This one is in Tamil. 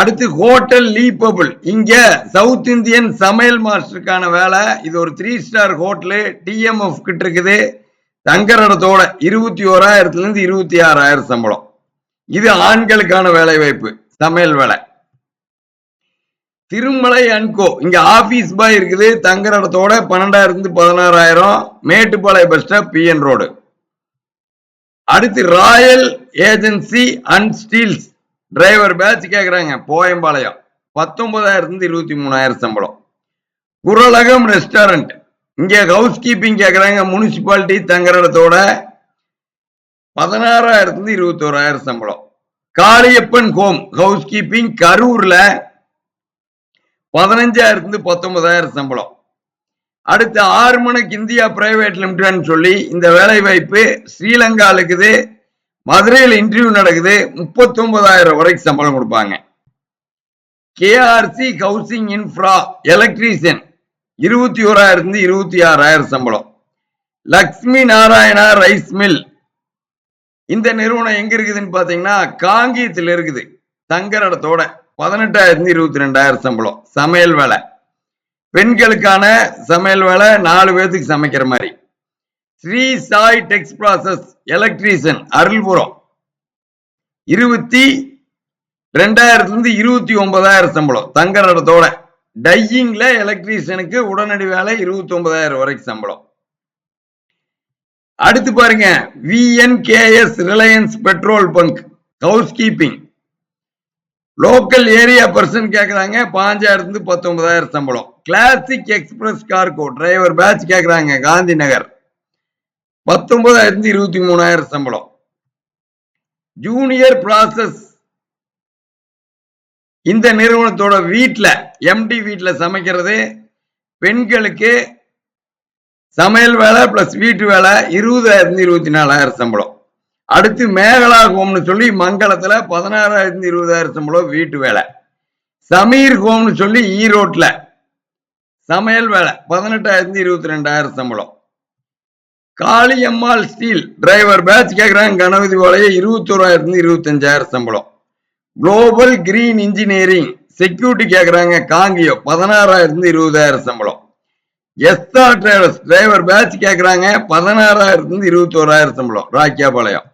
அடுத்து ஹோட்டல் லீப்பபிள், இங்க சவுத் இந்தியன் சமையல் மாஸ்டருக்கான வேலை. இது ஒரு 3 ஸ்டார் ஹோட்டலு, டிஎம்எஃப் கிட்ட இருக்குது. தங்குற இடத்தோட 21,000 இருந்து 26,000 சம்பளம். இது ஆண்களுக்கான வேலை வாய்ப்பு, சமையல் வேலை. திருமலை அன்கோ, இங்க ஆபீஸ் பாய் இருக்குது. தங்குற இடத்தோட 12,000 இருந்து 16,000. Mettupalayam bus stop, PN road. அடுத்து royal agency and steels driver batch கேக்குறாங்க, போயம்பாளையம். 19,000 இருந்து 23,000 சம்பளம். குரலகம் ரெஸ்டாரண்ட், இங்க ஹவுஸ் கீப்பிங் கேக்குறாங்க, முனிசிபாலிட்டி. தங்குற இடத்தோட 16,000 இருந்து 21,000 சம்பளம். காளியப்பன் ஹோம் ஹவுஸ் கீப்பிங், கரூர்ல 15,000 இருந்து 19,000 சம்பளம். அடுத்து ஆர்மனக் இந்தியா பிரைவேட் லிமிடெட் சொல்லி இந்த வேலை வாய்ப்பு ஸ்ரீலங்கால இருக்குது. மதுரையில் இன்டர்வியூ நடக்குது. 39,000 வரைக்கும் சம்பளம் கொடுப்பாங்க. கேஆர்சி ஹவுசிங் இன்ஃப்ரா எலக்ட்ரீசியன் 21,000 இருந்து 26,000 சம்பளம். லக்ஷ்மி நாராயணா ரைஸ் மில், இந்த நிறுவனம் எங்க இருக்குதுன்னு பாத்தீங்கன்னா காங்கியத்தில் இருக்குது. தங்குற இடத்தோட 18,000 இருந்து 22,000 சம்பளம். சமையல் வேலை, பெண்களுக்கான சமையல் வேலை, 4 பேருக்கு சமைக்கிற மாதிரி. ஸ்ரீ சாய் டெக்ஸ் ப்ராசஸ் எலக்ட்ரீசியன் அருள்புரம் 22,000 இருந்து 29,000 சம்பளம். தங்குற இடத்தோட டையிங்ல எலக்ட்ரீசியனுக்கு உடனடி வேலை 29,000 வரைக்கும் சம்பளம். அடுத்து பாருங்க, VNKS Reliance petrol bunk house keeping, local area person கேக்குறாங்க, 5,000 இருந்து 19,000 சம்பளம். Classic express cargo driver batch கேக்குறாங்க, காந்தி நகர் 19,000 இருந்து 23,000 சம்பளம். ஜூனியர் ப்ராசஸ், இந்த நிறுவனத்தோட வீட்டுல எம்டி வீட்டுல சமைக்கிறது, பெண்களுக்கு சமையல் வேலை பிளஸ் வீட்டு வேலை 20,000 இருந்து 24,000 சம்பளம். அடுத்து மேகலா ஹோம்னு சொல்லி மங்களத்துல 16,000 இருந்து 20,000 சம்பளம் வீட்டு வேலை. சமீர் ஹோம்னு சொல்லி ஈரோட்ல சமையல் வேலை 18,000 இருந்து 22,000 சம்பளம். காளியம்மாள் ஸ்டீல் டிரைவர் பேட்ச் கேக்குறாங்க, கணபதி பாளைய 21,000 இருந்து 25,000 சம்பளம். குளோபல் கிரீன் இன்ஜினியரிங் செக்யூரிட்டி கேக்குறாங்க, காங்கியம் 16,000 இருந்து 20,000 சம்பளம். எஸ்ஆர் டிரைவர்ஸ் டிரைவர் பேட்ச் கேக்குறாங்க, 16,000 இருந்து 21,000 சம்பளம். ராக்கியாபாளையம்.